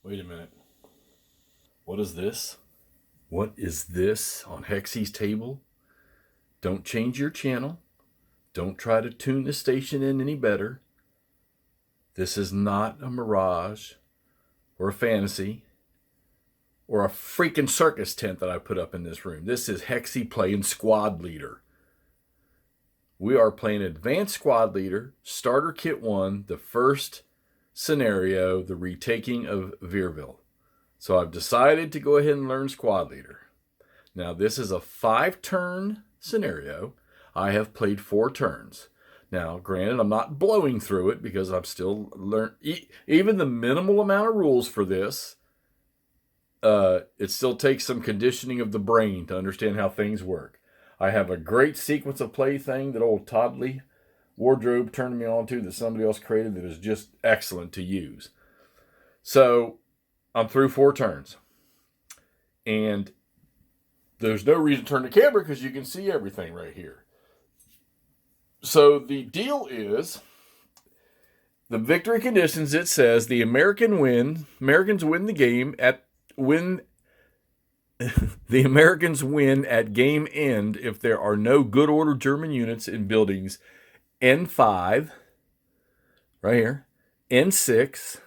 Wait a minute. What is this? What is this on Hexy's table? Don't change your channel. Don't try to tune the station in any better. This is not a mirage or a fantasy or a freaking circus tent that I put up in this room. This is Hexy playing Squad Leader. We are playing Advanced Squad Leader, Starter Kit 1, the first scenario, the Retaking of Vierville. So I've decided to go ahead and learn Squad Leader. Now this is a 5-turn scenario. I have played 4 turns. Now, granted, I'm not blowing through it because I'm still learning. Even the minimal amount of rules for this, it still takes some conditioning of the brain to understand how things work. I have a great sequence of play thing that old Toddley Wardrobe turned me on to that somebody else created that is just excellent to use. So I'm through 4 turns. And there's no reason to turn the camera because you can see everything right here. So the deal is, the victory conditions, it says the Americans win the game the Americans win at game end if there are no good order German units in buildings N5, right here, N6,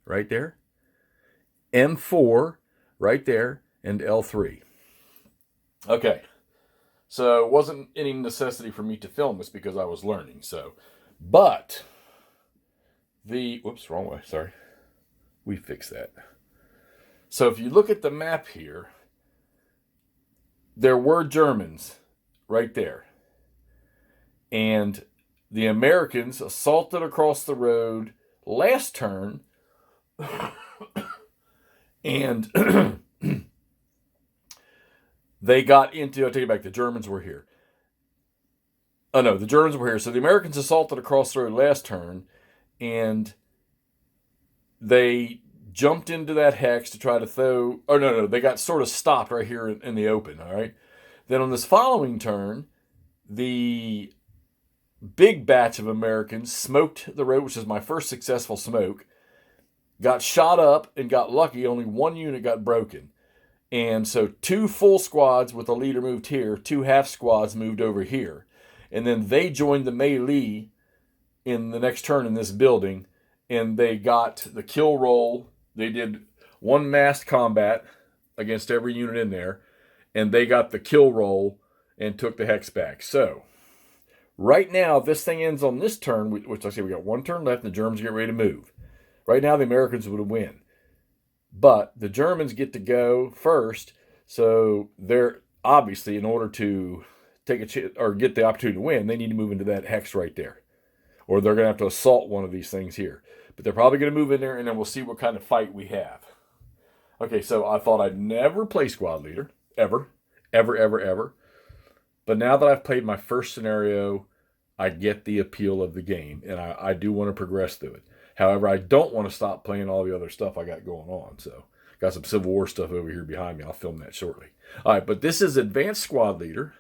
right there, M4, right there, and L3. Okay. So it wasn't any necessity for me to film this because I was learning. But whoops, wrong way, sorry. We fixed that. So if you look at the map here, there were Germans right there. And the Americans assaulted across the road last turn. And they got into, I'll take it back, the Germans were here. Oh no, the Germans were here. So the Americans assaulted across the road last turn, and they jumped into that hex to try to throw, no, they got sort of stopped right here in the open, all right? Then on this following turn, the big batch of Americans smoked the road, which is my first successful smoke, got shot up and got lucky. Only 1 unit got broken. And so 2 full squads with a leader moved here, 2 half squads moved over here. And then they joined the melee in the next turn in this building, and they got the kill roll. They did 1 massed combat against every unit in there, and they got the kill roll and took the hex back. So right now, if this thing ends on this turn, which I say we got 1 turn left, and the Germans get ready to move. Right now, the Americans would win. But the Germans get to go first, so they're obviously, in order to take a chance or get the opportunity to win, they need to move into that hex right there, or they're going to have to assault one of these things here. But they're probably going to move in there, and then we'll see what kind of fight we have. Okay, so I thought I'd never play Squad Leader, ever. But now that I've played my first scenario, I get the appeal of the game, and I do want to progress through it. However, I don't want to stop playing all the other stuff I got going on. So, got some Civil War stuff over here behind me. I'll film that shortly. All right, but this is Advanced Squad Leader,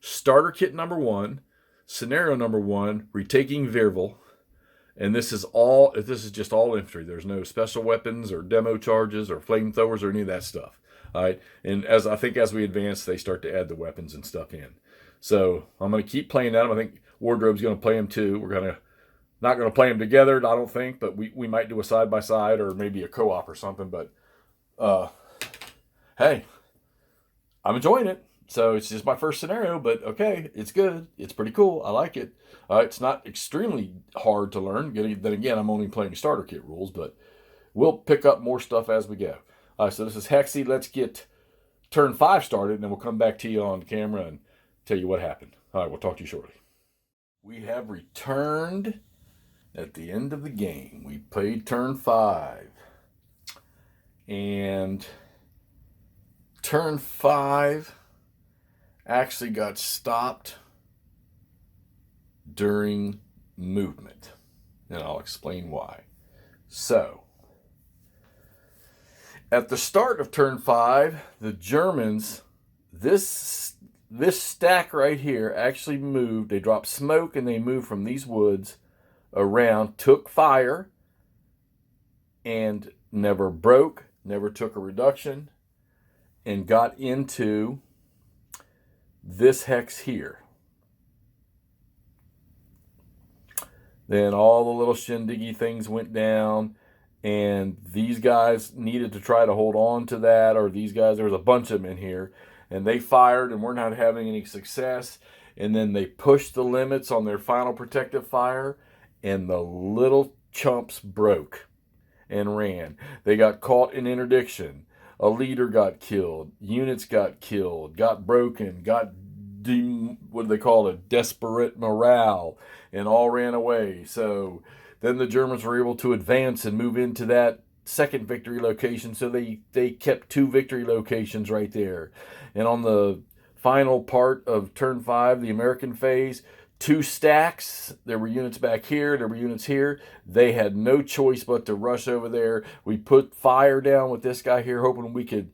Starter Kit number 1, Scenario number 1, Retaking Vierville, and this is just all infantry. There's no special weapons or demo charges or flamethrowers or any of that stuff. All right, and as we advance, they start to add the weapons and stuff in. So I'm going to keep playing that. I think Wardrobe's going to play them too. We're not going to play them together, I don't think, but we might do a side-by-side or maybe a co-op or something. But, hey, I'm enjoying it. So it's just my first scenario, but okay, it's good. It's pretty cool. I like it. It's not extremely hard to learn. Then again, I'm only playing starter kit rules, but we'll pick up more stuff as we go. All right, so this is Hexy. Let's get turn 5 started, and then we'll come back to you on camera and tell you what happened. All right, we'll talk to you shortly. We have returned at the end of the game. We played turn 5. And turn 5 actually got stopped during movement. And I'll explain why. So, at the start of turn 5, the Germans, this stack right here actually moved. They dropped smoke and they moved from these woods around, took fire, and never broke, never took a reduction, and got into this hex here. Then all the little shindiggy things went down, and these guys needed to try to hold on to that, or these guys, there was a bunch of them in here, and they fired and we're not having any success. And then they pushed the limits on their final protective fire, and the little chumps broke and ran. They got caught in interdiction. A leader got killed. Units got killed, got broken, got what do they call it, desperate morale, and all ran away. So then the Germans were able to advance and move into that second victory location. So they kept 2 victory locations right there. And on the final part of turn 5, the American phase, 2 stacks. There were units back here. There were units here. They had no choice but to rush over there. We put fire down with this guy here, hoping we could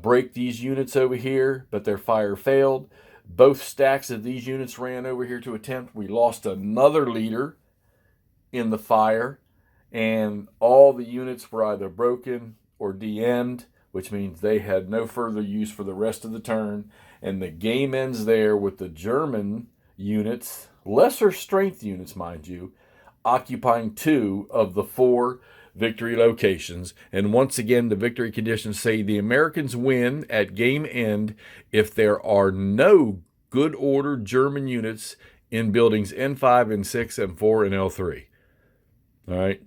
break these units over here, but their fire failed. Both stacks of these units ran over here to attempt. We lost another leader in the fire, and all the units were either broken or DM'd, which means they had no further use for the rest of the turn. And the game ends there with the German units, lesser strength units, mind you, occupying 2 of the 4 victory locations. And once again, the victory conditions say the Americans win at game end if there are no good order German units in buildings N5, N6, N4, and L3. All right.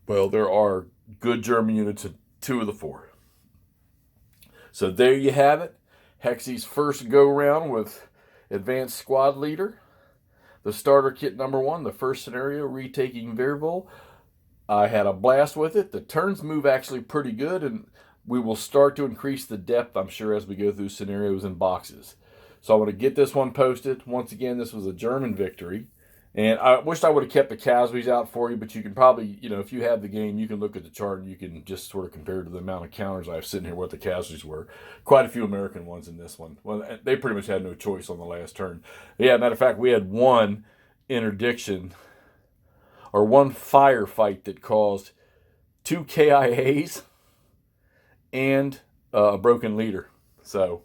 Well, there are good German units in 2 of the 4. So there you have it. Hexy's first go-round with Advanced Squad Leader. The starter kit number 1, the first scenario, Retaking Vierville. I had a blast with it. The turns move actually pretty good, and we will start to increase the depth, I'm sure, as we go through scenarios and boxes. So I want to get this one posted. Once again, this was a German victory. And I wished I would have kept the casualties out for you, but you can probably, if you have the game, you can look at the chart and you can just sort of compare to the amount of counters I have sitting here what the casualties were. Quite a few American ones in this one. Well, they pretty much had no choice on the last turn. Yeah, matter of fact, we had one interdiction or one firefight that caused 2 KIAs and a broken leader. So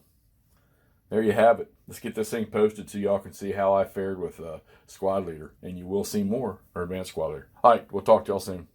there you have it. Let's get this thing posted so y'all can see how I fared with Squad Leader. And you will see more, or Advanced Squad Leader. All right, we'll talk to y'all soon.